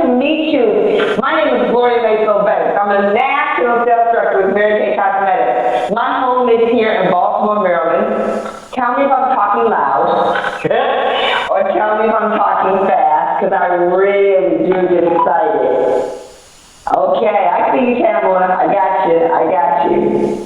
to meet you. My name is Gloria Mayfield Bettis. I'm a national sales director with Mary Kay Cosmetics. My home is here in Baltimore, Maryland. Tell me if I'm talking loud, or tell me if I'm talking fast, because I really do get excited. Okay, I see you, Tamala. I got you.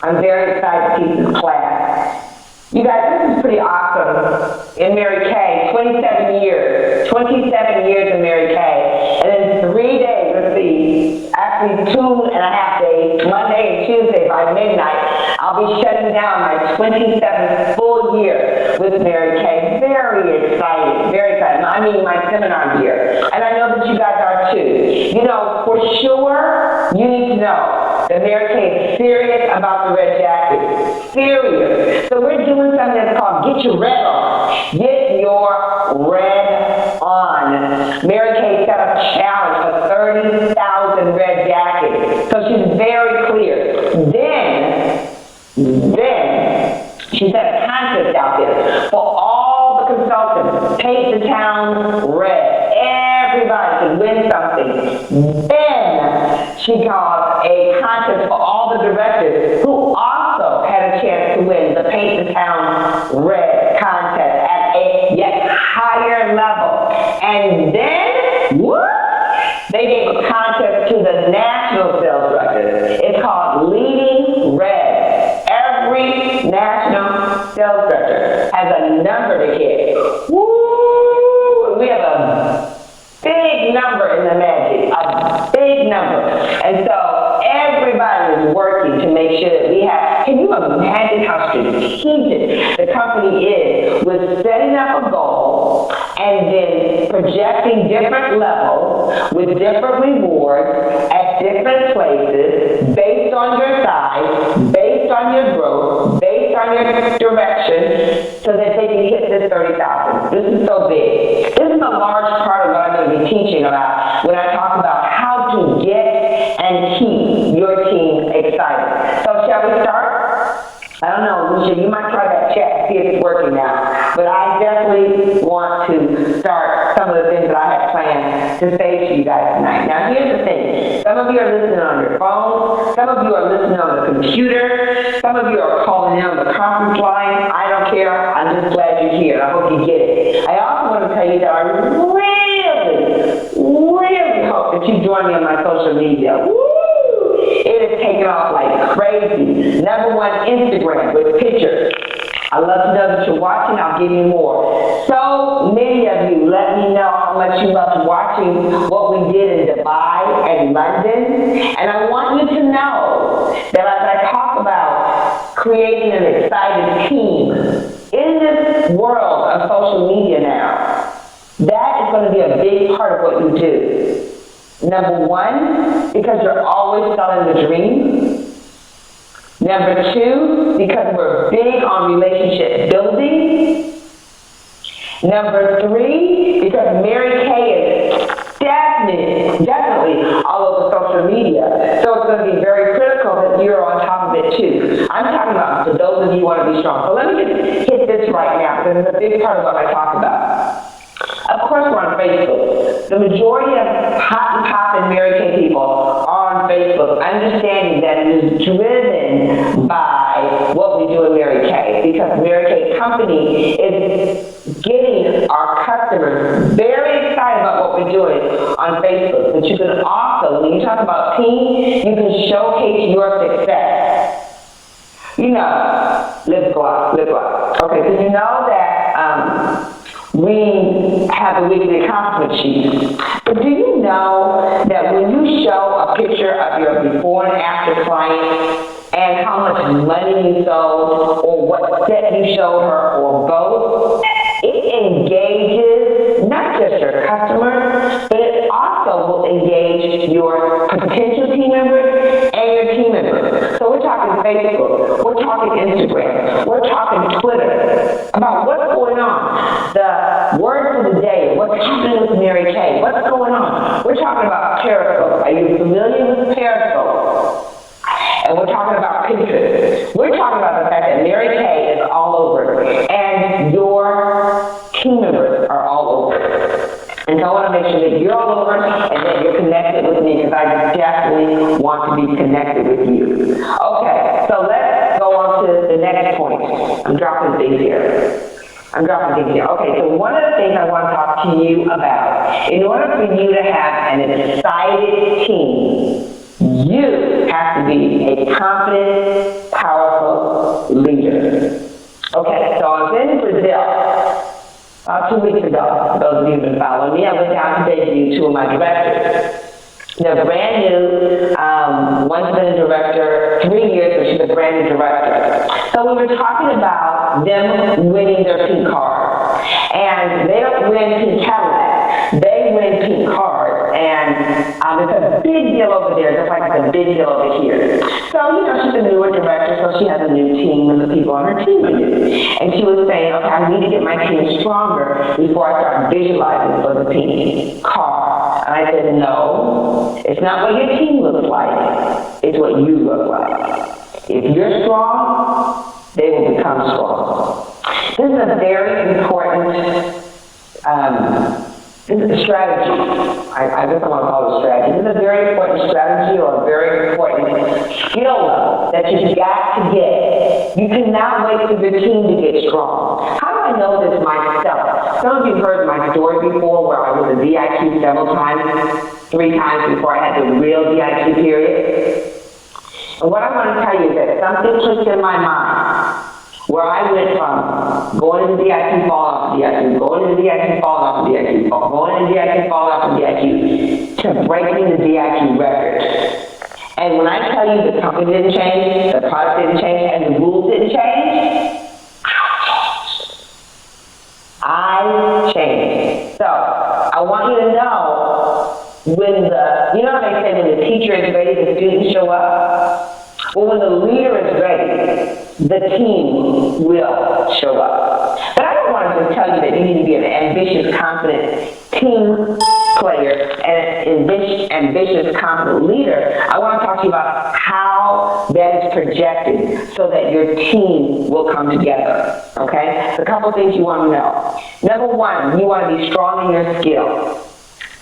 I'm very excited to teach this class. You guys, this is pretty awesome. In Mary Kay, 27 years. 27 years in Mary Kay. And in 3 days, let's see, actually 2.5 days, Monday and Tuesday by midnight, I'll be shutting down my 27th full year with Mary Kay. Very excited, very excited. I mean, my seminar year. And I know that you guys are too. You know, for sure, you need to know that Mary Kay is serious about the red jacket. Serious. So we're doing something that's called Get Your Red On. Get your red on. Mary Kay set a challenge of 30,000 red jackets. So she's very clear. Then she set a contest out there for all the consultants. Paint the town red. Everybody can win something. Then she called a contest for all the directors who also had a chance to win the Paint the Town Red contest at a yet higher level. And then, they gave a contest to the national sales directors. It's called Leading Red. Every national sales director has a number to hit. Woo! We have a big number in the magic, a big number. And so everybody is working to make sure that we have, can you imagine how strategic the company is with setting up a goal and then projecting different levels with different rewards at different places based on your size, based on your growth, based on your direction, so that they can hit this 30,000. This is so big. This is a large part of what I'm going to be teaching about when I talk about how to get and keep your team excited. So shall we start? I don't know, Lucia, you might try that chat to see if it's working now. But I definitely want to start some of the things that I had planned to say to you guys tonight. Now here's the thing. Some of you are listening on your phone. Some of you are listening on the computer. Some of you are calling in on the conference line. I don't care. I'm just glad you're here. I hope you get it. I also want to tell you that I really hope that you join me on my social media. It is taking off like crazy. Number one, Instagram with pictures. I love to know that you're watching. I'll give you more. So many of you let me know how much you loved watching what we did in Dubai and London. And I want you to know that as I talk about creating an excited team in this world of social media now, that is going to be a big part of what you do. Number one, because you're always selling the dream. Number two, because we're big on relationship building. Number three, because Mary Kay is definitely all over social media. So it's going to be very critical that you're on top of it too. I'm talking about for those of you who want to be strong. So let me just hit this right now because it's a big part of what I talk about. Of course, we're on Facebook. The majority of hot and poppin' Mary Kay people are on Facebook, understanding that it is driven by what we do in Mary Kay, because Mary Kay Company is getting our customers very excited about what we're doing on Facebook. But you can also, when you talk about team, you can showcase your success. You know, lip gloss. Okay, so you know that we have a weekly accomplishment sheet. But do you know that when you show a picture of your before and after client and how much money you sold or what set you showed her or both, it engages not just your customers, but it also will engage your potential team members and your team members. So we're talking Facebook, we're talking Instagram, we're talking Twitter about what's going on. The word for the day, what's happening with Mary Kay, what's going on. We're talking about Periscope. Are you familiar with Periscope? And we're talking about Pinterest. We're talking about the fact that Mary Kay is all over and your team members are all over. And so I want to make sure that you're all over and that you're connected with me, because I definitely want to be connected with you. Okay, so let's go on to the next point. I'm dropping things here. Okay, so one of the things I want to talk to you about, in order for you to have an excited team, you have to be a confident, powerful leader. Okay, so I was in Brazil 2 weeks ago. For those of you who've been following me, I went down to debut two of my directors. They're brand new. One's been a director 3 years, but she's a brand new director. So we were talking about them winning their pink card. And they don't win pink Cadillac. They win pink cards. And it's a big deal over there, just like it's a big deal over here. So, she's a newer director, so she has a new team, and the people on her team are new. And she was saying, okay, I need to get my team stronger before I start visualizing for the pink card. And I said, no, it's not what your team looks like, it's what you look like. If you're strong, they will become strong. This is a very important strategy. I guess I want to call it a strategy. This is a very important strategy, or a very important skill level that you've got to get. You cannot wait for your team to get strong. How do I know this myself? Some of you heard my story before, where I was a DIQ several times, 3 times before I had the real DIQ period. And what I want to tell you is that something clicked in my mind, where I went from going to the DIQ, falling off the DIQ, going to the DIQ, falling off the DIQ, going to the DIQ, falling off the DIQ, to breaking the DIQ record. And when I tell you the company didn't change, the product didn't change, and the rules didn't change, I changed. So I want you to know, when how they say when the teacher is ready, the students show up? Well, when the leader is ready, the team will show up. But I don't want to just tell you that you need to be an ambitious, confident team player and an ambitious, confident leader. I want to talk to you about how that is projected so that your team will come together, okay? So a couple things you want to know. Number one, you want to be strong in your skill.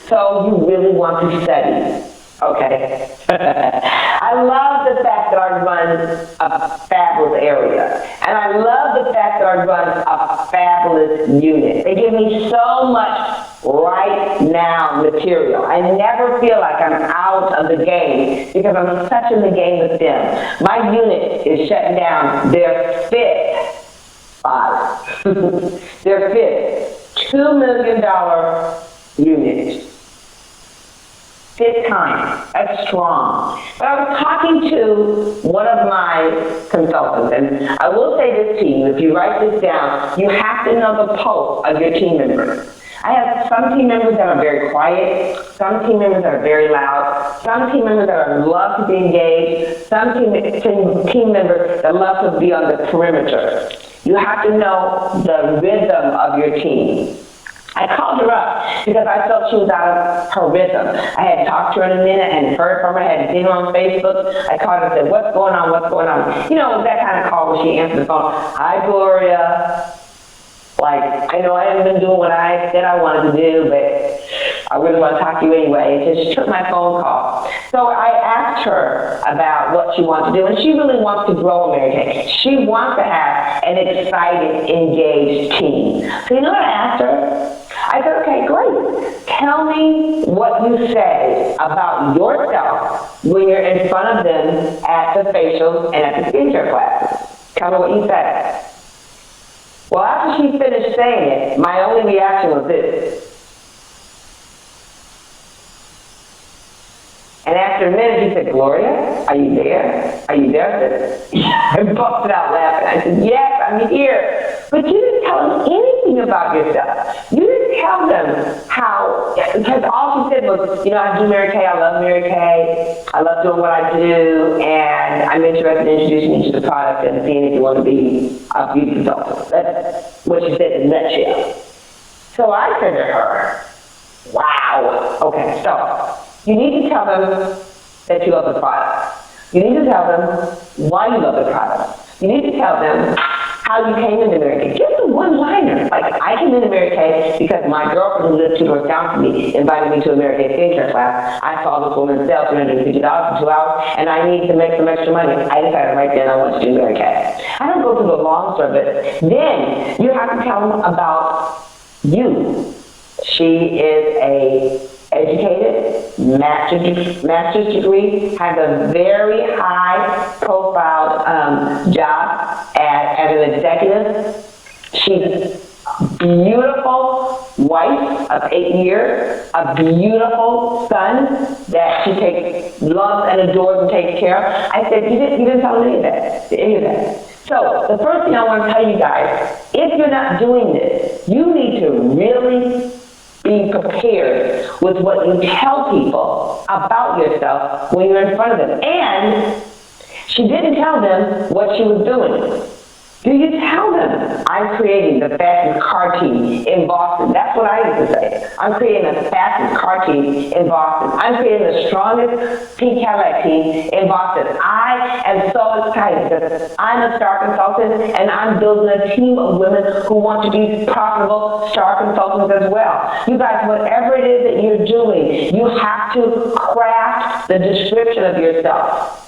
So you really want to study. Okay. I love the fact that I run a fabulous area. And I love the fact that I run a fabulous unit. They give me so much right now material. I never feel like I'm out of the game, because I'm such in the game with them. My unit is shutting down their 5th five. Their 5th $2 million unit. 5th time. That's strong. But I was talking to one of my consultants, and I will say this to you: if you write this down, you have to know the pulse of your team members. I have some team members that are very quiet, some team members that are very loud, some team members that love to be engaged, some team members that love to be on the perimeter. You have to know the rhythm of your team. I called her up because I felt she was out of her rhythm. I had talked to her in a minute and heard from her, had seen her on Facebook. I called her and said, what's going on, what's going on? You know, it was that kind of call where she answered the phone. Hi, Gloria. Like, I know I haven't been doing what I said I wanted to do, but I really want to talk to you anyway. And so she took my phone call. So I asked her about what she wants to do, and she really wants to grow Mary Kay. She wants to have an excited, engaged team. So you know what I asked her? I said, okay, great. Tell me what you say about yourself when you're in front of them at the facials and at the skincare classes. Tell me what you say. Well, after she finished saying it, my only reaction was this. And after a minute, she said, Gloria, are you there? Are you there? I busted out laughing. I said, yes, I'm here. But you didn't tell them anything about yourself. You didn't tell them how, because all she said was, you know, I do Mary Kay, I love Mary Kay, I love doing what I do, and I'm interested in introducing you to the product and seeing if you want to be a beauty consultant. That's what she said in a nutshell. So I said to her, wow. Okay, so you need to tell them that you love the product. You need to tell them why you love the product. You need to tell them how you came into Mary Kay. Just a one-liner. Like, I came into Mary Kay because my girlfriend who lived 2 doors down from me invited me to a Mary Kay skincare class. I saw this woman sell $350 in 2 hours, and I needed to make some extra money. I decided right then I wanted to do Mary Kay. I don't go through the long story, but then you have to tell them about you. She is a educated, master's degree, has a very high-profile job as an executive. She's beautiful wife of 8 years, a beautiful son that she loves and adores and takes care of. I said, you didn't tell me any of that. So the first thing I want to tell you guys, if you're not doing this, you need to really be prepared with what you tell people about yourself when you're in front of them. And she didn't tell them what she was doing. Do you tell them, I'm creating the fastest car team in Boston? That's what I used to say. I'm creating the fastest car team in Boston. I'm creating the strongest pink Cadillac team in Boston. I am so excited because I'm a star consultant and I'm building a team of women who want to be profitable star consultants as well. You guys, whatever it is that you're doing, you have to craft the description of yourself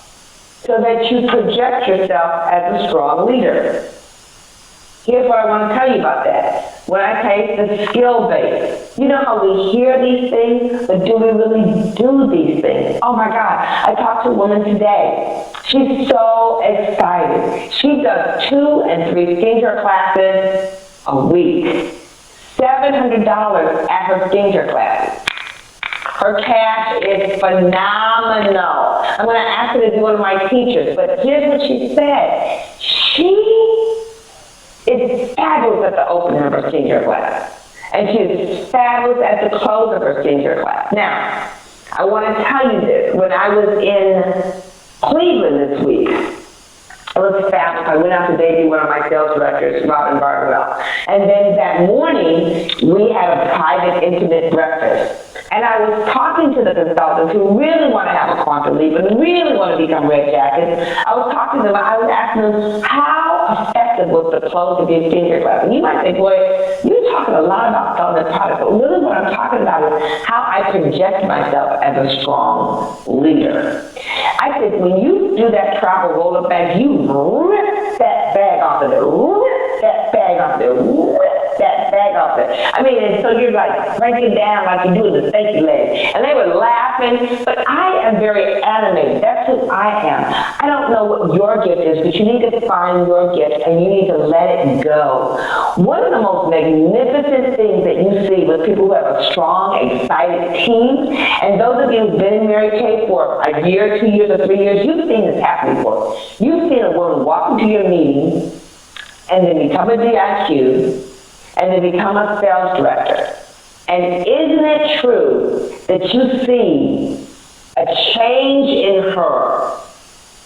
so that you project yourself as a strong leader. Here's what I want to tell you about that. When I say the skill base, you know how we hear these things, but do we really do these things? Oh my God, I talked to a woman today. She's so excited. She does 2 and 3 skincare classes a week. $700 at her skincare classes. Her cash is phenomenal. I'm going to ask her to be one of my teachers, but here's what she said. She is fabulous at the opening of her skincare class, and she is fabulous at the close of her skincare class. Now, I want to tell you this. When I was in Cleveland this week, it was fabulous. I went out to debut one of my sales directors, Robin Bardwell. And then that morning, we had a private, intimate breakfast. And I was talking to the consultants who really want to have a quantum leap and really want to become red jackets. I was talking to them, I was asking them, how effective was the close of your skincare class? And you might say, boy, you're talking a lot about selling the product, but really what I'm talking about is how I project myself as a strong leader. I said, when you do that travel roll-up bag, you rip that bag off of there, rip that bag off there, rip that bag off there. I mean, and so you're like breaking down like you do in the safety leg. And they were laughing, but I am very animated. That's who I am. I don't know what your gift is, but you need to find your gift and you need to let it go. One of the most magnificent things that you see with people who have a strong, excited team, and those of you who've been in Mary Kay for a year, 2 years, or 3 years, you've seen this happen before. You've seen a woman walk into your meeting and then become a DIQ and then become a sales director. And isn't it true that you see a change in her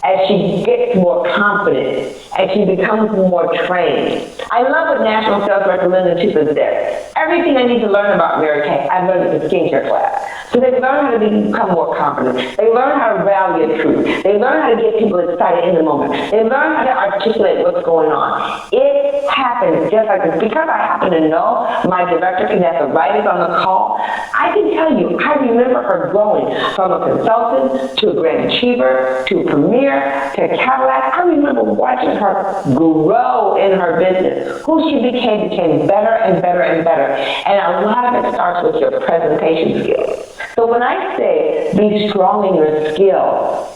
as she gets more confident, as she becomes more trained? I love what National Sales Director Linda Tupa said. Everything I need to learn about Mary Kay, I learned at the skincare class. So they learn how to become more confident. They learn how to rally a troop. They learn how to get people excited in the moment. They learn how to articulate what's going on. It happens just like this. Because I happen to know my director, Vanessa Wright, is on the call, I can tell you, I remember her growing from a consultant to a grand achiever, to a premier, to Cadillac. I remember watching her grow in her business. Who she became better and better and better. And a lot of it starts with your presentation skills. So when I say be strong in your skill,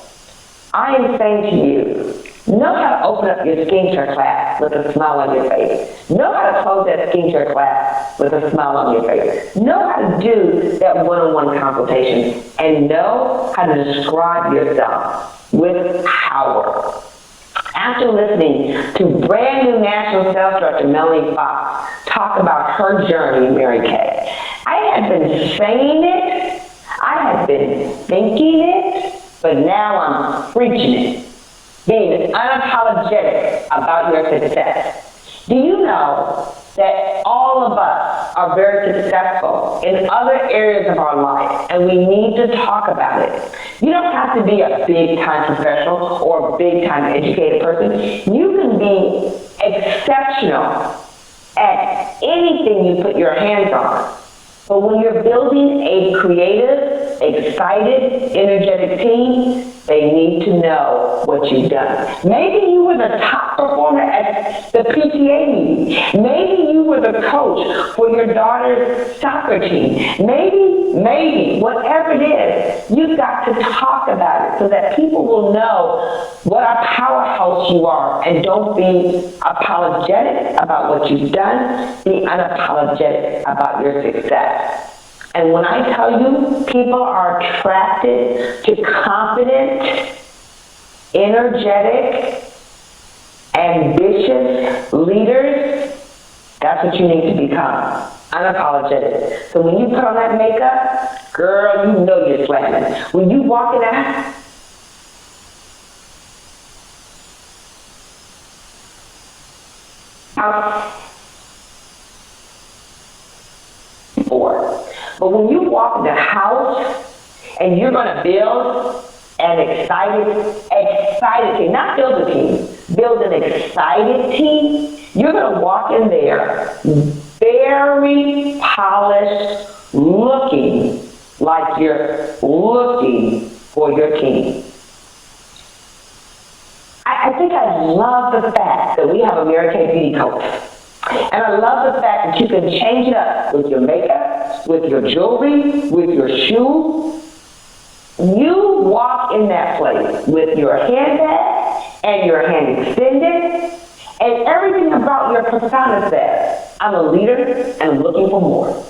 I am saying to you, know how to open up your skincare class with a smile on your face. Know how to close that skincare class with a smile on your face. Know how to do that one-on-one consultation. And know how to describe yourself with power. After listening to brand new National Sales Director Melanie Fox talk about her journey in Mary Kay, I had been saying it, I had been thinking it, but now I'm preaching it. Being unapologetic about your success. Do you know that all of us are very successful in other areas of our life, and we need to talk about it. You don't have to be a big-time professional or a big-time educated person. You can be exceptional at anything you put your hands on. But when you're building a creative, excited, energetic team, they need to know what you've done. Maybe you were the top performer at the PTA meeting. Maybe you were the coach for your daughter's soccer team. Maybe, whatever it is, you've got to talk about it so that people will know what a powerhouse you are. And don't be apologetic about what you've done. Be unapologetic about your success. And when I tell you, people are attracted to confident, energetic, ambitious leaders, that's what you need to become. Unapologetic. So when you put on that makeup, girl, you know you're slamming. When you walk in that house, but when you walk in the house and you're going to build an excited team, not build a team, build an excited team, you're going to walk in there very polished, looking like you're looking for your team. I think I love the fact that we have a Mary Kay Beauty Coach. And I love the fact that you can change it up with your makeup, with your jewelry, with your shoes. You walk in that place with your handbag and your hand extended, and everything about your persona says, I'm a leader and I'm looking for more.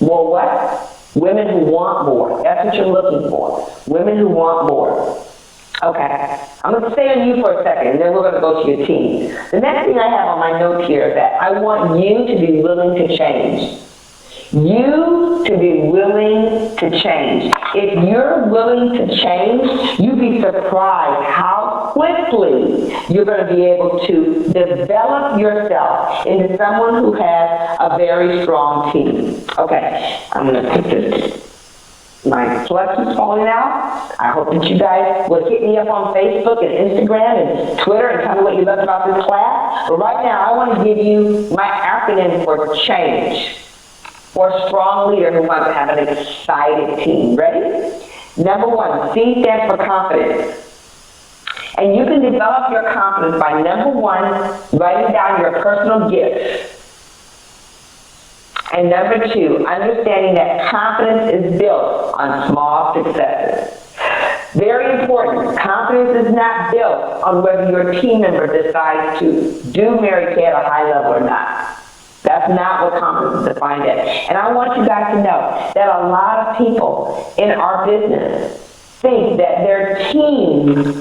More what? Women who want more. That's what you're looking for. Women who want more. Okay, I'm going to stay on you for a second, and then we're going to go to your team. The next thing I have on my notes here is that I want you to be willing to change. You to be willing to change. If you're willing to change, you'd be surprised how quickly you're going to be able to develop yourself into someone who has a very strong team. Okay, I'm going to put this. My flex is falling out. I hope that you guys will hit me up on Facebook and Instagram and Twitter and tell me what you loved about this class. But right now, I want to give you my acronym for change. For a strong leader who wants to have an excited team. Ready? Number one, C stands for confidence. And you can develop your confidence by, number one, writing down your personal gifts. And number two, understanding that confidence is built on small successes. Very important, confidence is not built on whether your team member decides to do Mary Kay at a high level or not. That's not what confidence is defined as. And I want you guys to know that a lot of people in our business think that their teammates'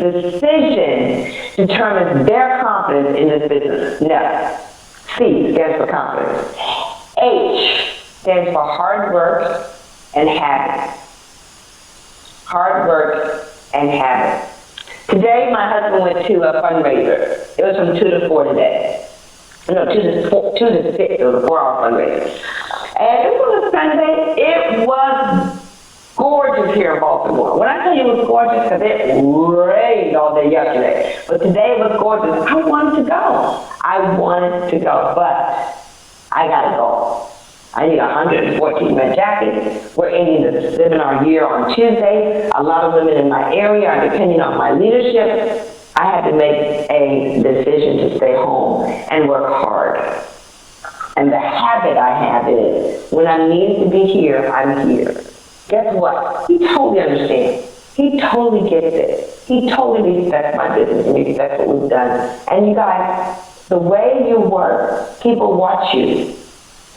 decision determines their confidence in this business. No. C stands for confidence. H stands for hard work and habit. Hard work and habit. Today, my husband went to a fundraiser. It was from 2 to 4 today. No, 2 to 6. It was a 4-hour fundraiser. And it was a Sunday. It was gorgeous here in Baltimore. When I tell you it was gorgeous, because it rained all day yesterday, but today it was gorgeous. I wanted to go. But I gotta go. I need 114 men jackets. We're ending the seminar year on Tuesday. A lot of women in my area are depending on my leadership. I had to make a decision to stay home and work hard. And the habit I have is, when I need to be here, I'm here. Guess what? He totally understands. He totally gets it. He totally respects my business and respects what we've done. And you guys, the way you work, people watch you.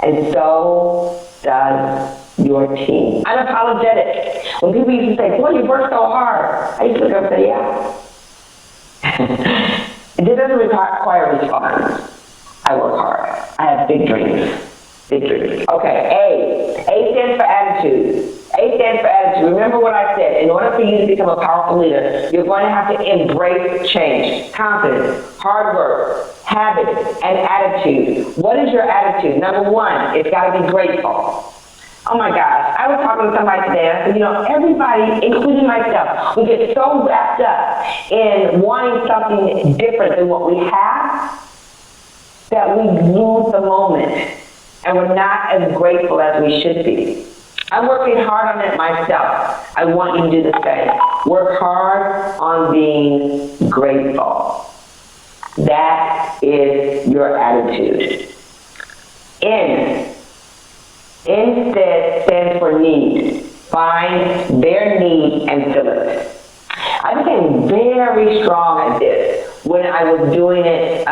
And so does your team. Unapologetic. When people used to say, boy, you work so hard, I used to look up and say, yeah. It doesn't require response. I work hard. I have big dreams. Big dreams. Okay, A stands for attitude. A stands for attitude. Remember what I said. In order for you to become a powerful leader, you're going to have to embrace change. Confidence, hard work, habits, and attitude. What is your attitude? Number one, it's got to be grateful. Oh my gosh, I was talking to somebody today, and I said, everybody, including myself, we get so wrapped up in wanting something different than what we have that we lose the moment, and we're not as grateful as we should be. I'm working hard on it myself. I want you to do the same. Work hard on being grateful. That is your attitude. Instead stands for need. Find their need and fill it. I became very strong at this when I was doing it,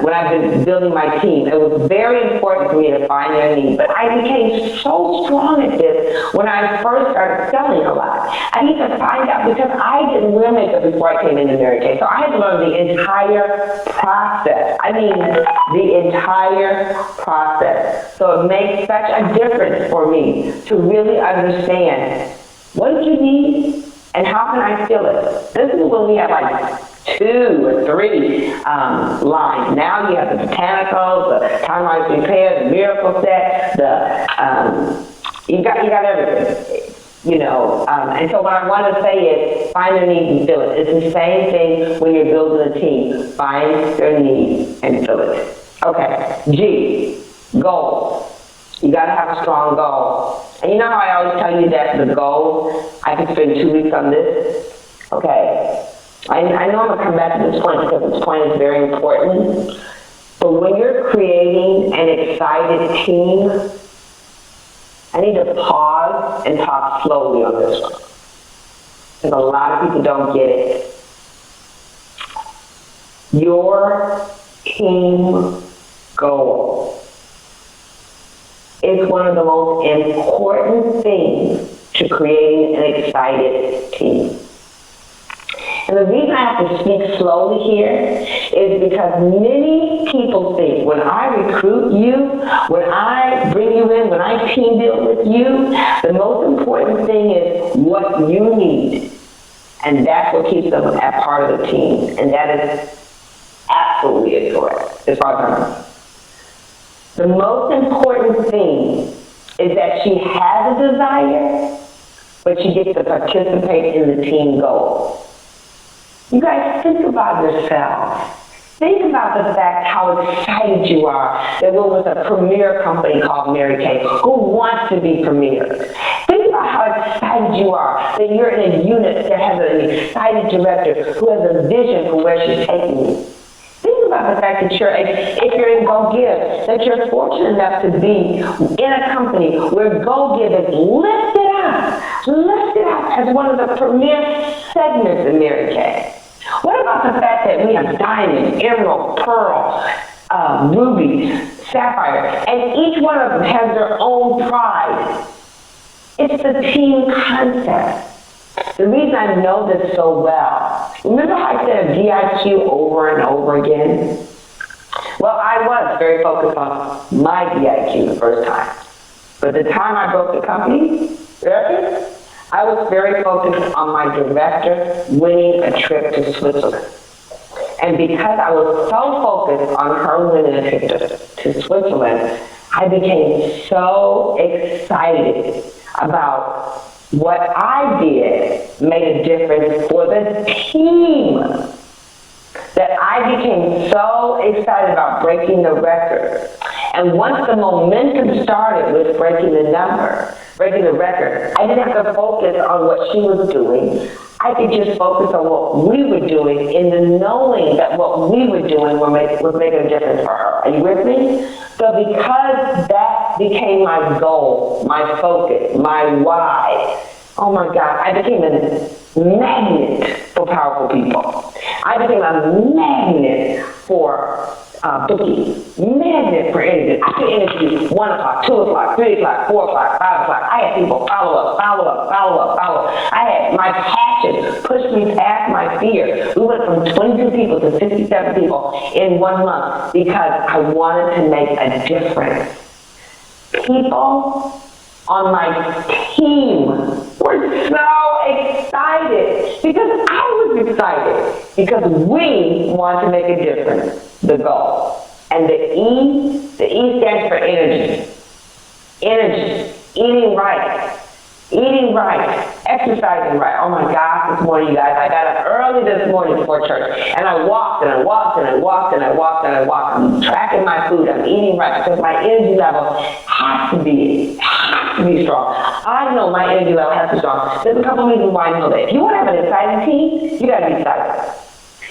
when I've been building my team. It was very important for me to find their need, but I became so strong at this when I first started selling a lot. I need to find out, because I didn't wear makeup before I came into Mary Kay, so I had to learn the entire process. I mean, the entire process. So it makes such a difference for me to really understand, what did you need and how can I fill it? This is when we have like 2 or 3 lines. Now you have the botanicals, the time-wise repair, the miracle set, you got everything. And so what I want to say is, find their need and fill it. It's the same thing when you're building a team. Find their need and fill it. Okay, G, goals. You got to have a strong goal. And you know how I always tell you that the goal, I could spend 2 weeks on this? Okay. I know I'm going to come back to this point because this point is very important. But when you're creating an excited team, I need to pause and talk slowly on this one, because a lot of people don't get it. Your team goal is one of the most important things to creating an excited team. And the reason I have to speak slowly here is because many people think when I recruit you, when I bring you in, when I team build with you, the most important thing is what you need. And that's what keeps them a part of the team. And that is absolutely incorrect, as far as I'm concerned. The most important thing is that she has a desire, but she gets to participate in the team goal. You guys, think about yourselves. Think about the fact how excited you are that there was a premier company called Mary Kay who wants to be premier. Think about how excited you are that you're in a unit that has an excited director who has a vision for where she's taking you. Think about the fact that if you're in Go Give, that you're fortunate enough to be in a company where Go Give is lifted up as one of the premier segments in Mary Kay. What about the fact that we have diamond, emerald, pearl, ruby, sapphire, and each one of them has their own pride? It's the team concept. The reason I know this so well, remember how I said DIQ over and over again? Well, I was very focused on my DIQ the first time. But the time I broke the company, I was very focused on my director winning a trip to Switzerland. And because I was so focused on her winning a trip to Switzerland, I became so excited about what I did made a difference for the team that I became so excited about breaking the record. And once the momentum started with breaking the record, I didn't have to focus on what she was doing. I could just focus on what we were doing, in the knowing that what we were doing was making a difference for her. Are you with me? So because that became my goal, my focus, my why, oh my God, I became a magnet for powerful people. I became a magnet for booking, magnet for interviews. I could interview 1 o'clock, 2 o'clock, 3 o'clock, 4 o'clock, 5 o'clock. I had people follow up. I had my passion push me past my fear. We went from 22 people to 67 people in 1 month because I wanted to make a difference. People on my team were so excited because I was excited because we want to make a difference, the goal. And the E stands for energy. Energy, eating right, exercising right. Oh my gosh, this morning, you guys, I got up early this morning before church, and I walked, and I walked, and I walked, and I walked, and I walked. I'm tracking my food, I'm eating right, because my energy level has to be strong. I know my energy level has to be strong. There's a couple reasons why I know that. If you want to have an exciting team, you got to be excited.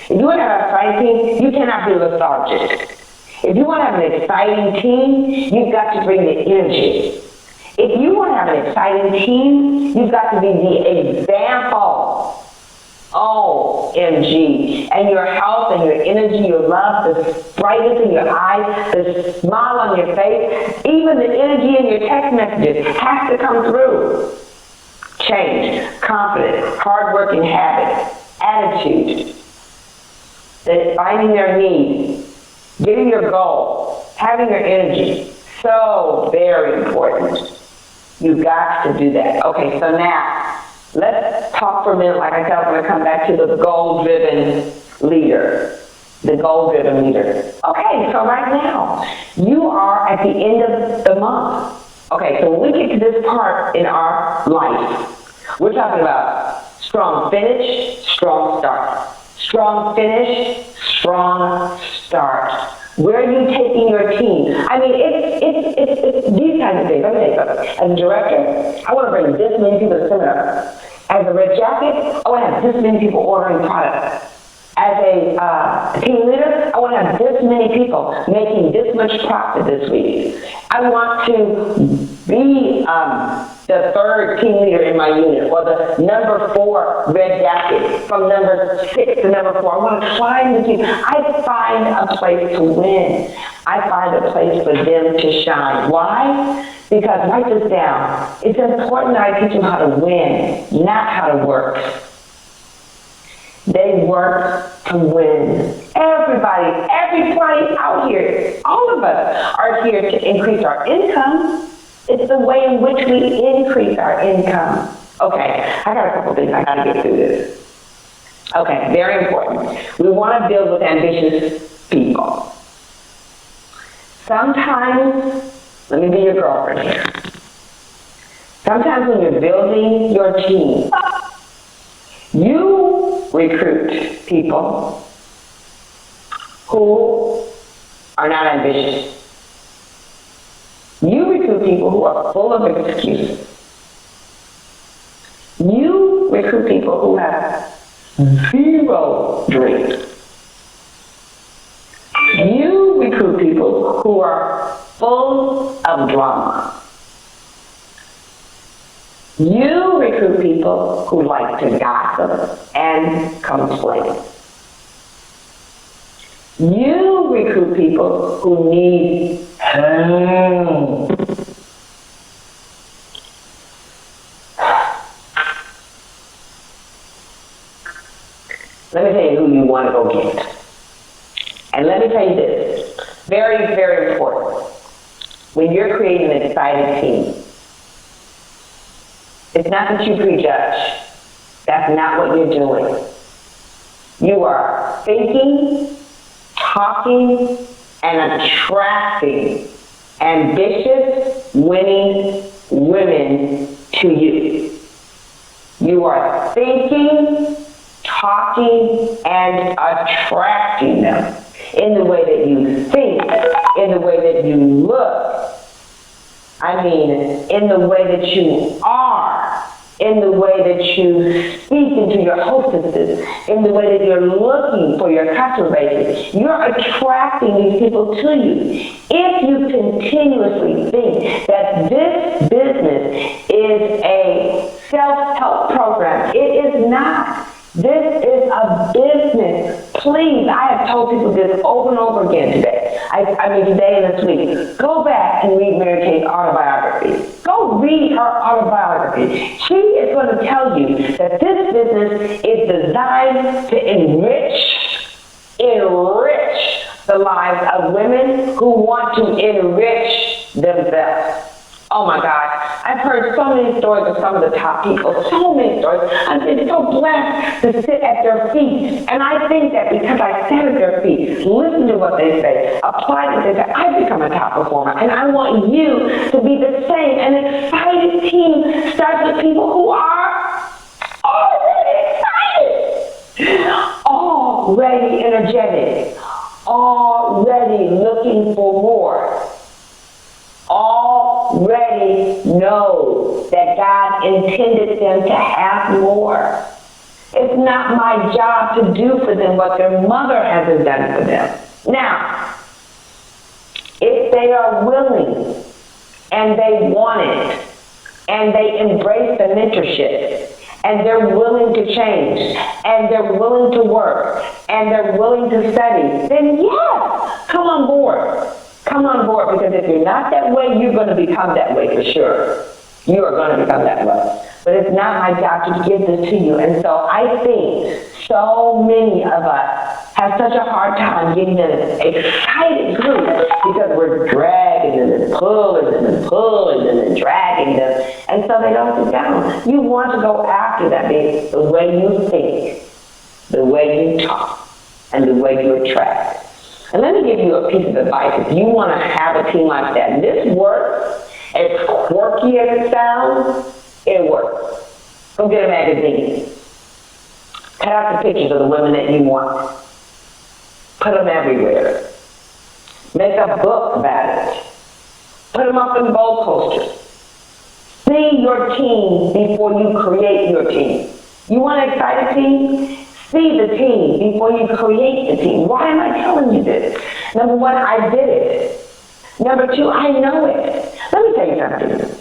If you want to have an exciting team, you cannot be lethargic. If you want to have an exciting team, you've got to bring the energy. If you want to have an exciting team, you've got to be the example. OMG. And your health and your energy, your love, the brightness in your eyes, the smile on your face, even the energy in your text messages has to come through. Change, confidence, hard-working habits, attitude, finding their needs, getting your goal, having your energy. So very important. You've got to do that. Okay, so now, let's talk for a minute. Like I said, I'm going to come back to the goal-driven leader. The goal-driven leader. Okay, so right now, you are at the end of the month. Okay, so when we get to this part in our life, we're talking about strong finish, strong start. Strong finish, strong start. Where are you taking your team? I mean, it's these kinds of things. Let me tell you something. As a director, I want to bring this many people to seminar. As a red jacket, I want to have this many people ordering products. As a team leader, I want to have this many people making this much profit this week. I want to be the third team leader in my unit, or the number 4 red jacket from number 6 to number 4. I want to climb the team. I find a place to win. I find a place for them to shine. Why? Because, write this down, it's important that I teach them how to win, not how to work. They work to win. Everybody out here, all of us are here to increase our income. It's the way in which we increase our income. Okay, I got a couple things I got to get through this. Okay, very important. We want to build with ambitious people. Sometimes, let me be your girlfriend here. Sometimes when you're building your team, you recruit people who are not ambitious. You recruit people who are full of excuses. You recruit people who have zero dreams. You recruit people who are full of drama. You recruit people who like to gossip and complain. You recruit people who need help. Let me tell you who you want to go get. And let me tell you this, very, very important. When you're creating an exciting team, it's not that you prejudge. That's not what you're doing. You are thinking, talking, and attracting ambitious, winning women to you. You are thinking, talking, and attracting them in the way that you think, in the way that you look. I mean, in the way that you are, in the way that you speak into your hostesses, in the way that you're looking for your customer base. You're attracting these people to you. If you continuously think that this business is a self-help program, it is not. This is a business. Please, I have told people this over and over again today. I mean today and this week. Go back and read Mary Kay's autobiography. Go read her autobiography. She is going to tell you that this business is designed to enrich the lives of women who want to enrich themselves. Oh my God. I've heard so many stories of some of the top people, so many stories. I've been so blessed to sit at their feet. And I think that because I sat at their feet, listened to what they say, applied what they say, I've become a top performer. And I want you to be the same. An excited team starts with people who are already excited, already energetic, already looking for more, already know that God intended them to have more. It's not my job to do for them what their mother hasn't done for them. Now, if they are willing and they want it and they embrace the mentorship and they're willing to change and they're willing to work and they're willing to study, then yes, come on board. Come on board, because if you're not that way, you're going to become that way for sure. You are going to become that way. But it's not my job to give this to you. And so I think so many of us have such a hard time getting in an excited group because we're dragging them and pulling them and pulling them and dragging them. And so they don't sit down. You want to go after that, baby, the way you think, the way you talk, and the way you attract. And let me give you a piece of advice. If you want to have a team like that, this works. As quirky as it sounds, it works. Go get a magazine. Cut out the pictures of the women that you want. Put them everywhere. Make a book about it. Put them up in bold posters. See your team before you create your team. You want an excited team? See the team before you create the team. Why am I telling you this? Number one, I did it. Number two, I know it. Let me tell you something.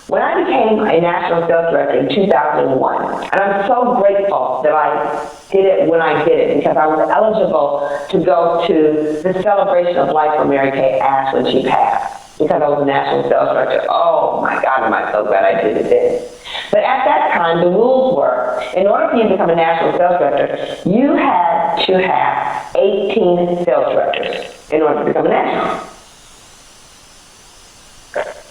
When I became a national sales director in 2001, and I'm so grateful that I did it when I did it, because I was eligible to go to the celebration of life for Mary Kay Ash when she passed, because I was a national sales director. Oh my God, am I so glad I did it then. But at that time, the rules were, in order for you to become a national sales director, you had to have 18 sales directors in order to become a national.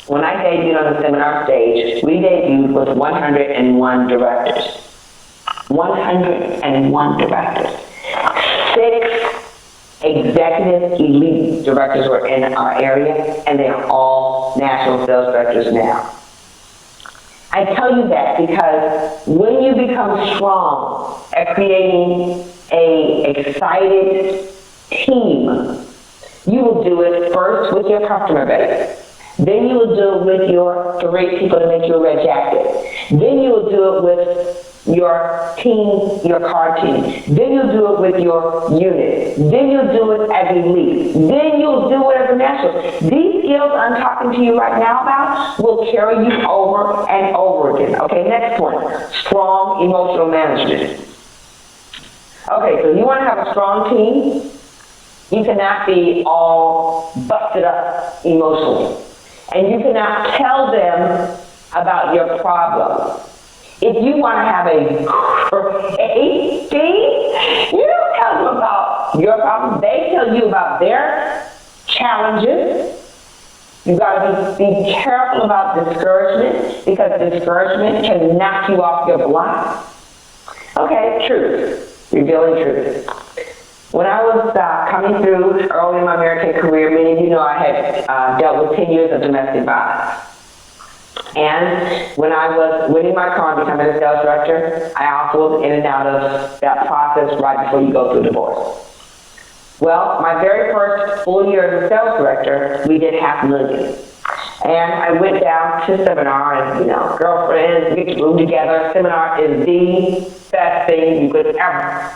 When I debuted on the seminar stage, we debuted with 101 directors. 101 directors. 6 executive elite directors were in our area, and they are all national sales directors now. I tell you that because when you become strong at creating an excited team, you will do it first with your customer base. Then you will do it with your 3 people to make you a red jacket. Then you will do it with your team, your car team. Then you'll do it with your unit. Then you'll do it as elite. Then you'll do it as a national. These skills I'm talking to you right now about will carry you over and over again. Okay, next point. Strong emotional management. Okay, so you want to have a strong team. You cannot be all busted up emotionally. And you cannot tell them about your problem. If you want to have a great team, you don't tell them about your problem. They tell you about their challenges. You've got to be careful about discouragement, because discouragement can knock you off your block. Okay, truth. Revealing truth. When I was coming through early in my Mary Kay career, many of you know I had dealt with 10 years of domestic violence. And when I was winning my car and becoming a sales director, I also was in and out of that process right before you go through divorce. Well, my very first full year as a sales director, we did $500,000. And I went down to seminar, and girlfriends, we get to room together. Seminar is the best thing you could ever.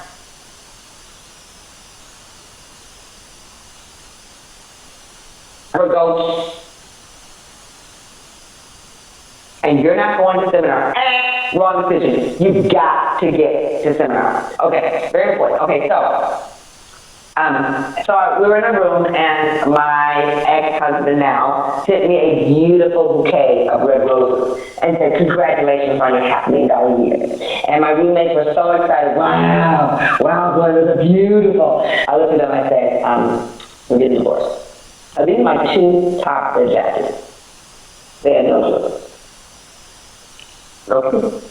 Go, and you're not going to seminar. Wrong decision. You've got to get to seminar. Okay, very important. Okay, so we were in a room, and my ex-husband now sent me a beautiful bouquet of red roses and said, "Congratulations on your $500,000 year." And my roommates were so excited. Wow, boy, those are beautiful. I looked at them and I said, we're getting divorced. These are my 2 top red jackets. They had no clue. go through.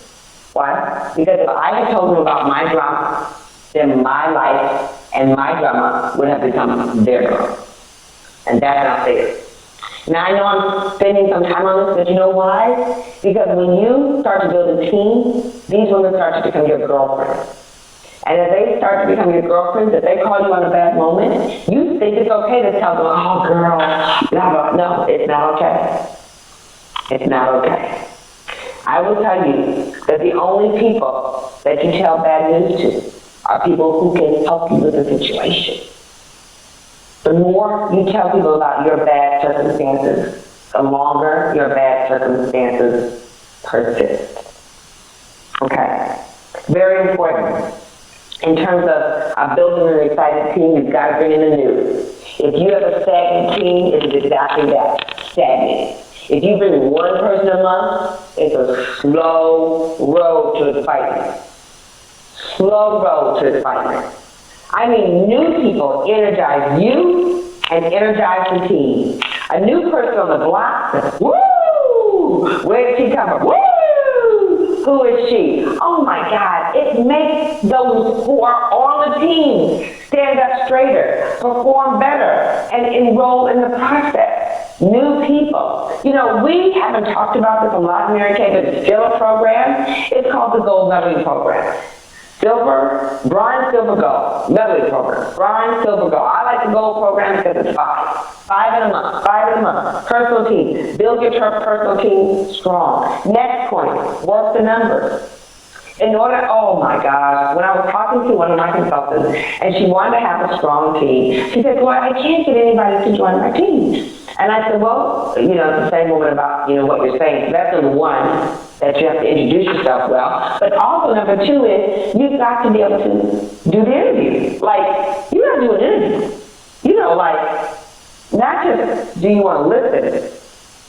Why? Because if I had told them about my drama, then my life and my drama would have become their drama. And that's not fair. Now I know I'm spending some time on this, but you know why? Because when you start to build a team, these women start to become your girlfriends. And if they start to become your girlfriends, if they call you on a bad moment, you think it's okay to tell them, oh girl, blah, blah. No, it's not okay. It's not okay. I will tell you that the only people that you tell bad news to are people who can help you with the situation. The more you tell people about your bad circumstances, the longer your bad circumstances persist. Okay? Very important. In terms of building an excited team, you've got to bring in the new. If you have a stagnant team, it is exactly that, stagnant. If you bring one person a month, it's a slow road to excitement. Slow road to excitement. I mean, new people energize you and energize the team. A new person on the block says, woo! Where did she come from? Woo! Who is she? Oh my God, it makes those who are on the team stand up straighter, perform better, and enroll in the process. New people. You know, we haven't talked about this a lot in Mary Kay, but it's still a program. It's called the Gold Leveling Program. Silver, bronze, silver, gold. Leveling program. Bronze, silver, gold. I like the gold program because it's 5. 5 in a month. 5 in a month. Personal team. Build your personal team strong. Next point. Work the numbers. In order, oh my gosh, when I was talking to one of my consultants and she wanted to have a strong team, she said, well, I can't get anybody to join my team. And I said, well, you know, it's the same woman about, you know, what you're saying. So that's number one, that you have to introduce yourself well. But also number 2 is you've got to be able to do the interview. Like, you got to do an interview. You know, like, not just do you want to listen.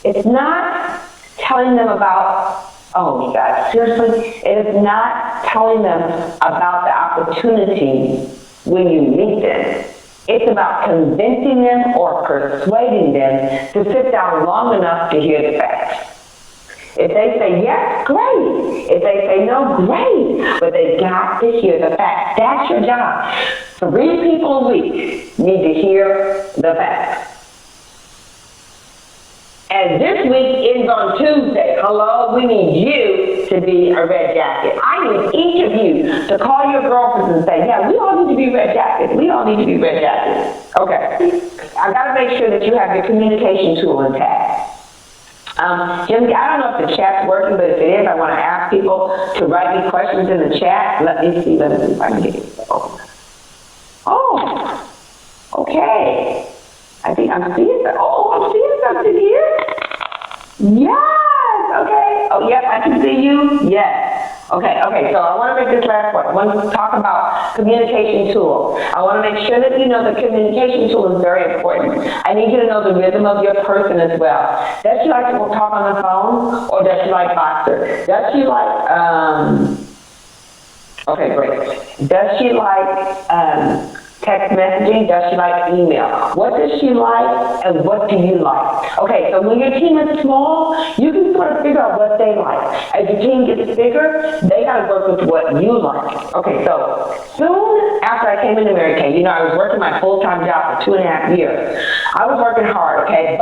It's not telling them about, oh my God, seriously? It is not telling them about the opportunity when you meet them. It's about convincing them or persuading them to sit down long enough to hear the facts. If they say yes, great. If they say no, great. But they got to hear the facts. That's your job. 3 people a week need to hear the facts. And this week ends on Tuesday. Hello, we need you to be a red jacket. I need each of you to call your girlfriends and say, yeah, we all need to be red jackets. We all need to be red jackets. Okay. I got to make sure that you have your communication tool intact. Jim, I don't know if the chat's working, but if it is, I want to ask people to write me questions in the chat. Let me see if I can get it. Oh, okay. I think I'm seeing that. Oh, I'm seeing something here. Yes, okay. Oh, yes, I can see you. Yes. Okay, so I want to make this last point. I want to talk about communication tool. I want to make sure that you know the communication tool is very important. I need you to know the rhythm of your person as well. Does she like to talk on the phone, or does she like Boxer? Does she like, okay, great. Does she like, text messaging? Does she like email? What does she like and what do you like? Okay, so when your team is small, you can sort of figure out what they like. As your team gets bigger, they gotta work with what you like. Okay, so soon after I came into Mary Kay, you know, I was working my full-time job for 2.5 years. I was working hard, okay,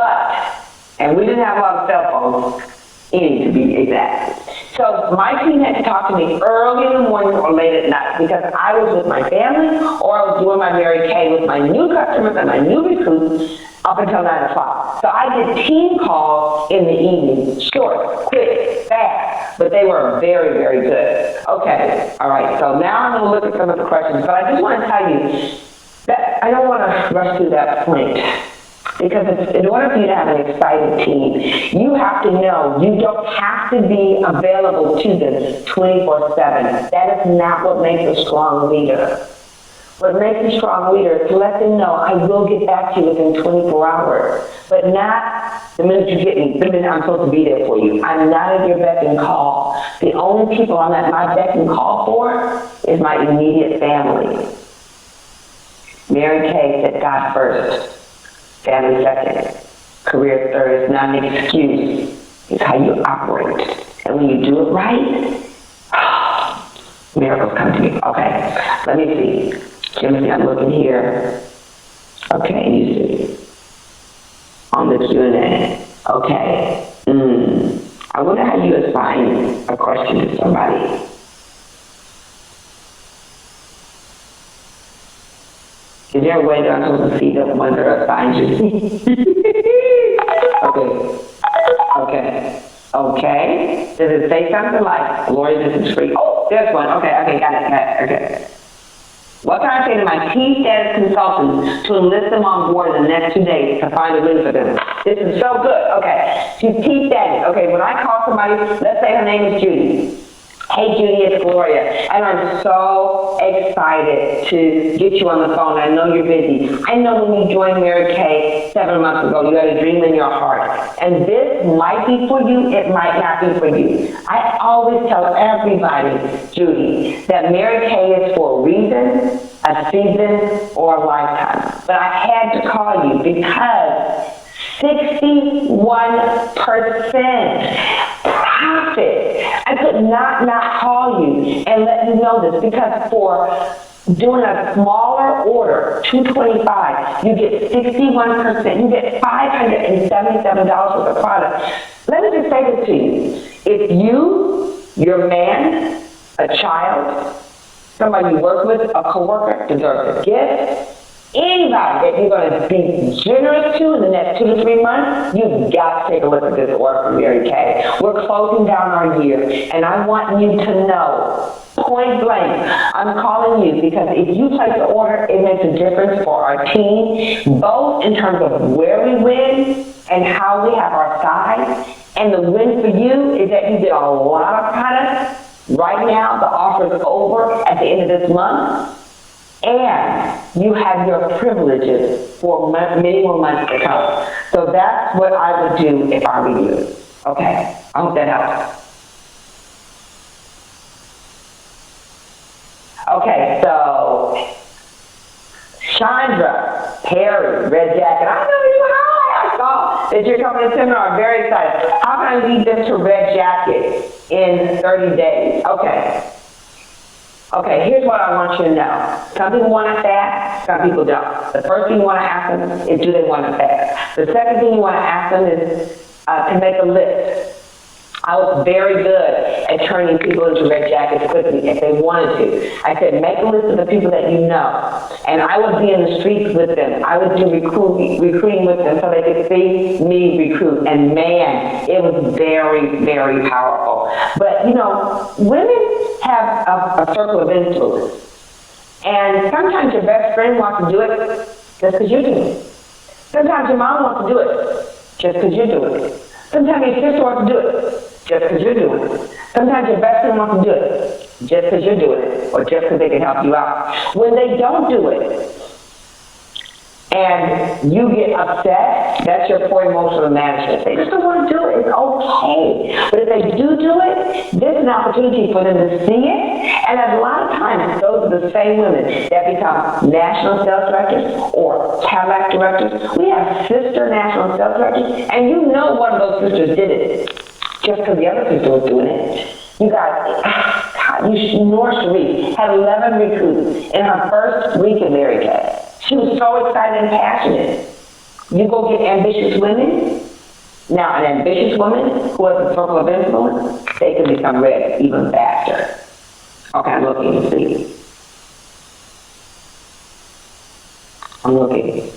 and we didn't have a lot of cell phones, any to be exact. So my team had to talk to me early in the morning or late at night because I was with my family or I was doing my Mary Kay with my new customers and my new recruits up until 9 o'clock. So I did team calls in the evening, short, quick, fast, but they were very, very good. Okay, all right, so now I'm going to look at some of the questions, but I just want to tell you that I don't want to rush through that point. Because in order for you to have an excited team, you have to know you don't have to be available to them 24/7. That is not what makes a strong leader. What makes a strong leader is to let them know, I will get back to you within 24 hours. But not the minute you get me, the minute I'm supposed to be there for you. I'm not at your beck and call. The only people I'm at my beck and call for is my immediate family. Mary Kay said God first. Family second, career third. It's not an excuse. It's how you operate. And when you do it right, miracles come to you. Okay, let me see. I'm looking here. Okay, you see. On the Q&A. Okay. I wonder how you assign a question to somebody. Is there a way that I'm supposed to see the one that assigned you? Okay. Does it say something like, Gloria, this is free? Oh, there's one. Okay, got it. Okay. What can I say to my T-status consultants to enlist them on board in the next 2 days to find a win for them? This is so good. Okay, she's T-status. Okay, when I call somebody, let's say her name is Judy. Hey Judy, it's Gloria, and I'm so excited to get you on the phone. I know you're busy. I know when you joined Mary Kay 7 months ago, you had a dream in your heart, and this might be for you, it might not be for you. I always tell everybody, Judy, that Mary Kay is for a reason, a season, or a lifetime. But I had to call you because 61% profit. I could not call you and let you know this because for doing a smaller order, $225, you get 61%. You get $577 worth of product. Let me just say this to you. If you, your man, a child, somebody you work with, a coworker, deserves a gift, anybody that you're going to be generous to in the next 2 to 3 months, you've got to take a look at this order from Mary Kay. We're closing down our year, and I want you to know, point blank, I'm calling you because if you place the order, it makes a difference for our team, both in terms of where we win and how we have our size. And the win for you is that you get a lot of products. Right now, the offer is over at the end of this month. And you have your privileges for many more months to come. So that's what I would do if I were you. Okay, I hope that helps. Okay, so Chandra Perry, Red Jacket. I know you. Hi, I saw that you're coming to seminar. I'm very excited. How can I lead them to Red Jacket in 30 days? Okay, here's what I want you to know. Some people want to fast, some people don't. The first thing you want to ask them is, do they want to fast? The second thing you want to ask them is to make a list. I was very good at turning people into Red Jackets quickly if they wanted to. I said, make a list of the people that you know. And I would be in the streets with them. I would do recruiting with them so they could see me recruit. And man, it was very, very powerful. But, you know, women have a circle of influence. And sometimes your best friend wants to do it just because you do it. Sometimes your mom wants to do it just because you do it. Sometimes your sister wants to do it just because you're doing it. Sometimes your best friend wants to do it just because you're doing it or just because they can help you out. When they don't do it and you get upset, that's your poor emotional management. They just don't want to do it. It's okay. But if they do it, this is an opportunity for them to see it. And a lot of times, those are the same women that become national sales directors or Cadillac directors. We have sister national sales directors, and you know one of those sisters did it just because the other sister was doing it. You guys, Nora Sharif had 11 recruits in her first week in Mary Kay. She was so excited and passionate. You go get ambitious women. Now, an ambitious woman who has a circle of influence, they can become red even faster. Okay, I'm looking to see. I'm looking.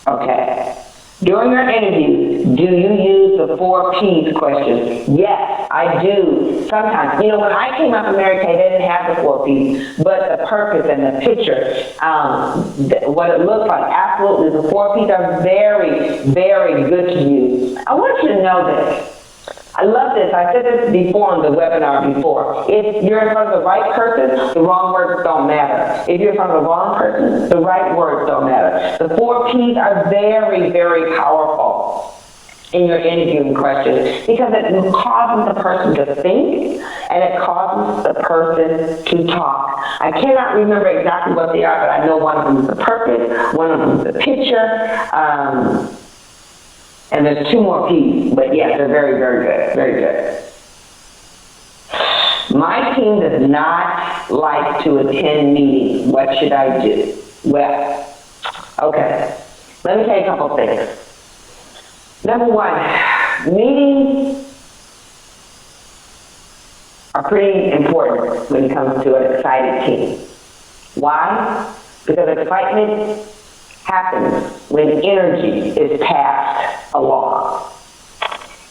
Okay. During your interviews, do you use the 4 P's question? Yes, I do. Sometimes. You know, when I came up in Mary Kay, they didn't have the 4 P's, but the purpose and the picture, what it looks like, absolutely. The 4 P's are very, very good to use. I want you to know this. I love this. I said this before on the webinar before. If you're in front of the right person, the wrong words don't matter. If you're in front of the wrong person, the right words don't matter. The 4 P's are very, very powerful in your interviewing questions because it causes the person to think and it causes the person to talk. I cannot remember exactly what they are, but I know one of them is the purpose, one of them is the picture. And there's 2 more P's, but yes, they're very, very good, very good. My team does not like to attend meetings. What should I do? Well, okay, let me tell you a couple things. Number 1, meetings are pretty important when it comes to an excited team. Why? Because excitement happens when energy is passed along.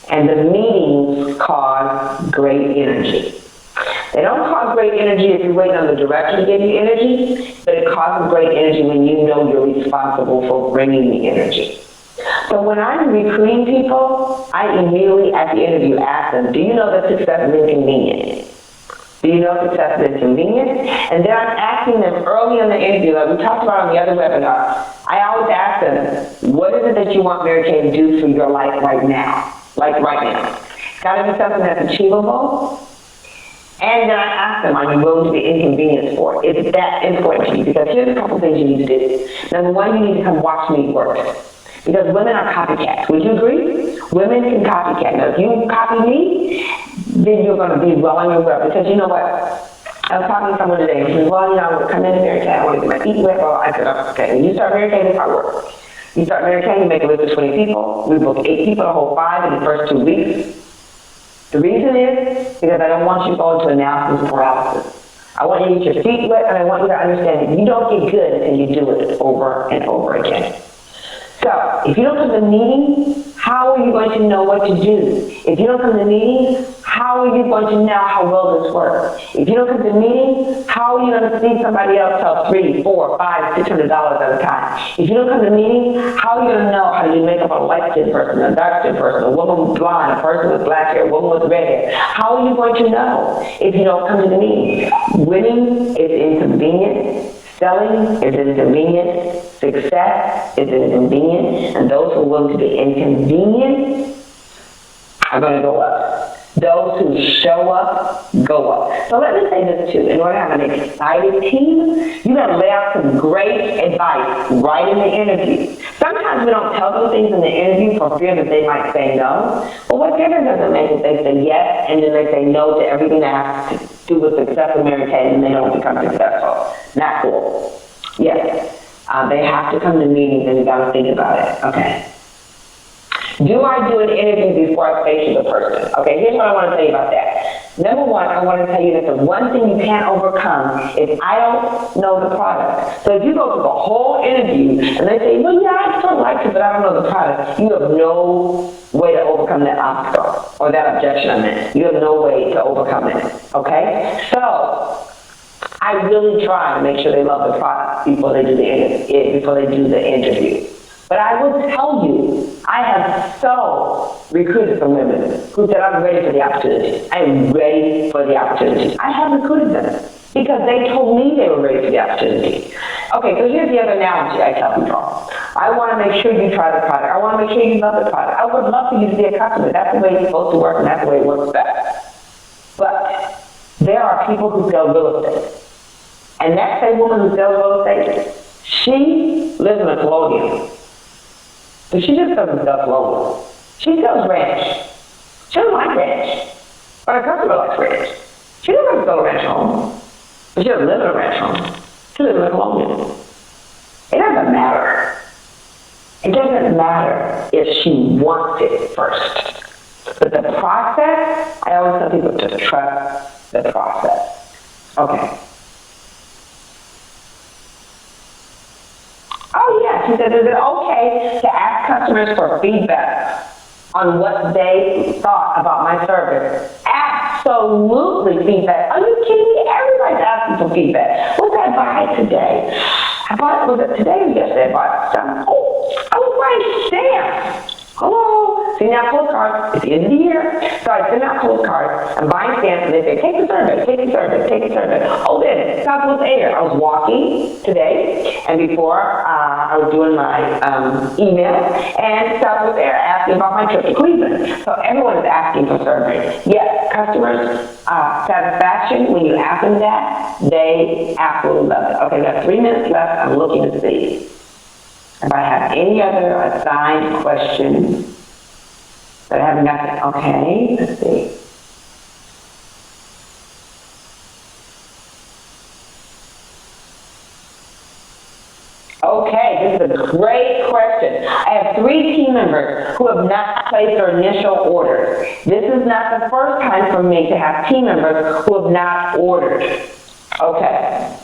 And the meetings cause great energy. They don't cause great energy if you're waiting on the director to give you energy, but it causes great energy when you know you're responsible for bringing the energy. So when I'm recruiting people, I immediately at the interview ask them, do you know that success is inconvenient? Do you know success is inconvenient? And then I'm asking them early in the interview, like we talked about on the other webinar, I always ask them, what is it that you want Mary Kay to do for your life right now? Like right now. It's got to be something that's achievable. And then I ask them, are you willing to be inconvenienced for it? It's that important to you, because here's a couple things you need to do. Number 1, you need to come watch me work. Because women are copycats. Would you agree? Women can copycat. Now, if you copy me, then you're going to be well on your way. Because you know what? I was talking to someone today, and she said, well, you know, I want to come in Mary Kay, I want to get my feet wet. Well, I said, okay, when you start Mary Kay, this is how it works. You start Mary Kay, you make a list of 20 people. We book 8 people, a whole 5 in the first 2 weeks. The reason is because I don't want you to go into analysis paralysis. I want you to get your feet wet, and I want you to understand that you don't get good until you do it over and over again. So, if you don't come to the meeting, how are you going to know what to do? If you don't come to the meeting, how are you going to know how well this works? If you don't come to the meeting, how are you going to see somebody else sell $300, $400, $500, $600 at a time? If you don't come to the meeting, how are you going to know how to do makeup on a light-skinned person, a dark-skinned person, a woman with blonde, a person with black hair, a woman with red hair? How are you going to know if you don't come to the meeting? Winning is inconvenient. Selling is inconvenient. Success is inconvenient. And those who are willing to be inconvenient are going to go up. Those who show up, go up. So let me say this too. In order to have an excited team, you got to lay out some great advice right in the interview. Sometimes we don't tell them things in the interview for fear that they might say no. But what difference does it make if they say yes and then they say no to everything that has to do with success in Mary Kay and they don't become successful? Not cool. Yes. They have to come to meetings and you got to think about it. Okay. Do I do an interview before I face the person? Okay, here's what I want to tell you about that. Number 1, I want to tell you that the one thing you can't overcome is I don't know the product. So if you go through the whole interview and they say, well, yeah, I sort of like it, but I don't know the product, you have no way to overcome that obstacle or that objection I meant. You have no way to overcome it. Okay? So I really try to make sure they love the product before they do the interview. But I will tell you, I have so recruited some women who said, I'm ready for the opportunity. I am ready for the opportunity. I have recruited them because they told me they were ready for the opportunity. Okay, so here's the other analogy I tell people. I want to make sure you try the product. I want to make sure you love the product. I would love for you to be a customer. That's the way it's supposed to work, and that's the way it works best. But there are people who sell real estate. And that same woman who sells real estate, she lives in a colonial. But she just doesn't sell clothing. She sells ranch. She doesn't like ranch. But her customer likes ranch. She doesn't sell a ranch home. But she doesn't live in a ranch home. She lives in a colonial. It doesn't matter. It doesn't matter if she wants it first. But the process, I always tell people to trust the process. Okay. Oh, yes. He said, is it okay to ask customers for feedback on what they thought about my service? Absolutely feedback. Are you kidding me? Everybody's asking for feedback. What did I buy today? Was it today or yesterday I bought some? Oh, I was buying stamps. Hello? Sending out postcards. It's the end of the year. So I send out postcards. I'm buying stamps and they say, take the survey, take the survey, take the survey. Oh, then, Southwest Air. I was walking today and before I was doing my email and Southwest Air asked me about my trip to Cleveland. So everyone is asking for surveys. Yes, customers' satisfaction, when you ask them that, they absolutely love it. Okay, we got 3 minutes left. I'm looking to see if I have any other assigned questions But I haven't got it. Okay, let's see. Okay, this is a great question. I have 3 team members who have not placed their initial order. This is not the first time for me to have team members who have not ordered. Okay.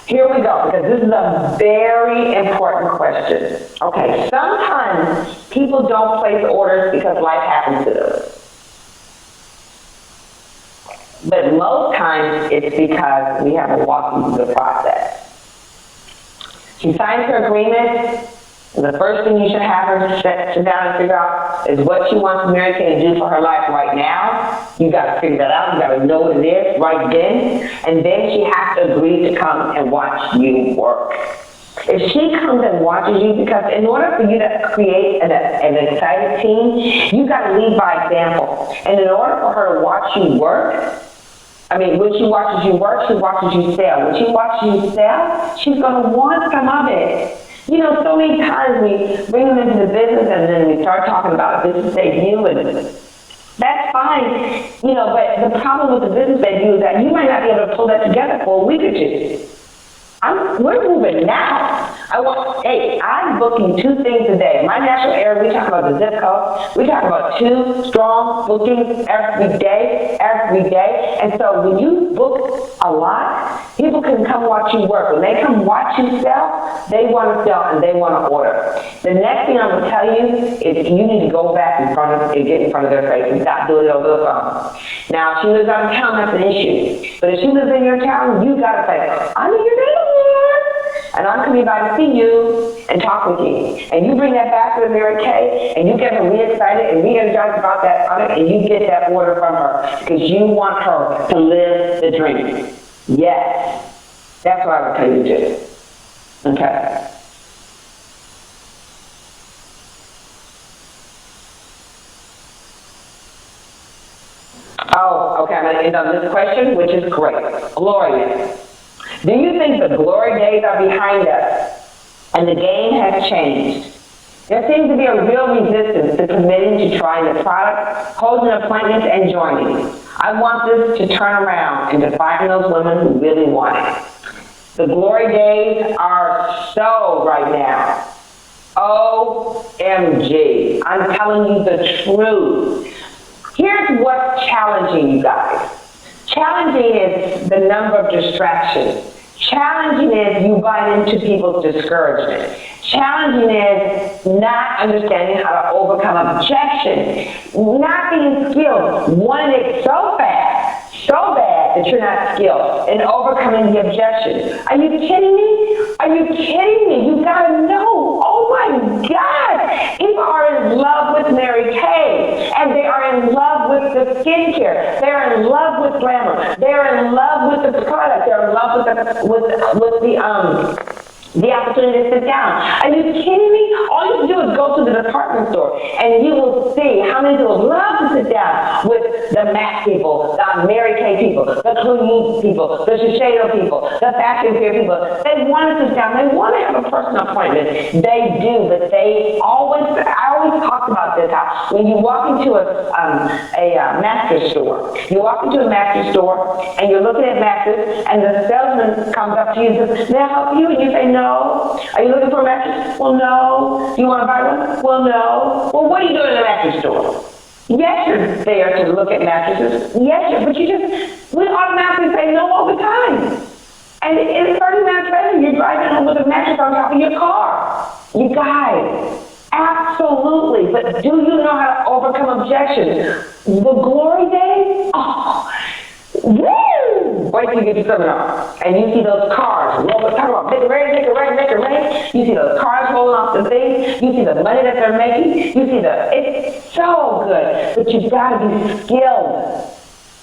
Here we go, because this is a very important question. Okay, sometimes people don't place orders because life happens to them. But most times it's because we haven't walked through the process. She signs her agreement, and the first thing you should have her sit down and figure out is what she wants Mary Kay to do for her life right now. You got to figure that out. You got to know what it is right then. And then she has to agree to come and watch you work. If she comes and watches you, because in order for you to create an excited team, you got to lead by example. And in order for her to watch you work, when she watches you work, she watches you sell. When she watches you sell, she's going to want some of it. You know, so many times we bring them into the business and then we start talking about business debut, and that's fine. You know, but the problem with the business debut is that you might not be able to pull that together for a week or two. We're moving now. I'm booking 2 things a day. My national area, we talk about the zip code. We talk about 2 strong bookings every day. And so when you book a lot, people can come watch you work. When they come watch you sell, they want to sell and they want to order. The next thing I'm going to tell you is you need to go back and get in front of their face and stop doing it over the phone. Now, if she lives out of town, that's an issue. But if she lives in your town, you got to say, I need your name. And I'm coming by to see you and talk with you. And you bring that back to the Mary Kay, and you get her re-excited and re-energized about that product, and you get that order from her because you want her to live the dream. Yes. That's what I would tell you to do. Okay. Oh, okay. I'm going to end on this question, which is great. Gloria. Do you think the glory days are behind us and the game has changed? There seems to be a real resistance to committing to trying the product, holding appointments, and joining. I want this to turn around and to find those women who really want it. The glory days are so right now. OMG. I'm telling you the truth. Here's what's challenging, you guys. Challenging is the number of distractions. Challenging is you bite into people's discouragement. Challenging is not understanding how to overcome objection. Not being skilled. Wanting it so bad that you're not skilled in overcoming the objection. Are you kidding me? Are you kidding me? You gotta know. Oh my God. People are in love with Mary Kay, and they are in love with the skincare. They're in love with glamour. They're in love with the product. They're in love with the opportunity to sit down. Are you kidding me? All you have to do is go to the department store and you will see how many people love to sit down with the MAC people, the Mary Kay people, the Clinique people, the Shiseido people, the Fashion Fair people. They want to sit down. They want to have a personal appointment. They do, but I always talk about this, how when you walk into a mattress store, and you're looking at mattresses and the salesman comes up to you and says, may I help you? And you say, no. Are you looking for a mattress? Well, no. Do you want to buy one? Well, no. Well, what are you doing in a mattress store? Yes, you're there to look at mattresses. Yes, but we automatically say no all the time. And in 30 minutes later, you're driving home with a mattress on top of your car. You guys, absolutely. But do you know how to overcome objections? The glory days? Oh, woo! Wait till you get to seminar and you see those cars rolling. Talk about make it rain. You see those cars rolling off the thing. You see the money that they're making. It's so good. But you've got to be skilled.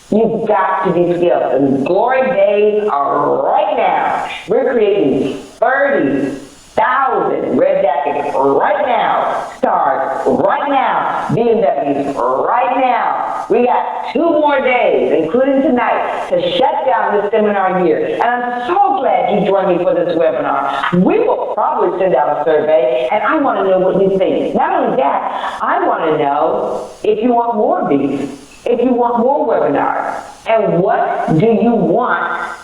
You've got to be skilled. And glory days are right now. We're creating 30,000 red jackets right now. Stars right now. BMWs right now. We got 2 more days, including tonight, to shut down this seminar year. And I'm so glad you joined me for this webinar. We will probably send out a survey, and I want to know what you think. Not only that, I want to know if you want more of these, if you want more webinars, and what do you want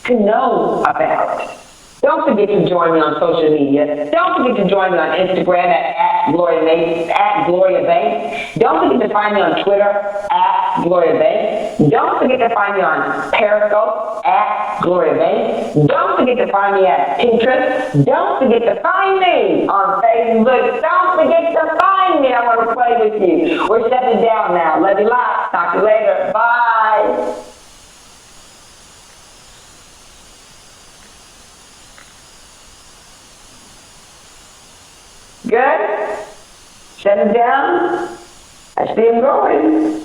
to know about. Don't forget to join me on social media. Don't forget to join me on Instagram at Gloria Banks. Don't forget to find me on Twitter at Gloria Banks. Don't forget to find me on Periscope at Gloria Banks. Don't forget to find me at Pinterest. Don't forget to find me on Facebook. Don't forget to find me. I want to play with you. We're shutting down now. Love you lots. Talk to you later. Bye. Good? Shut it down. I see him going.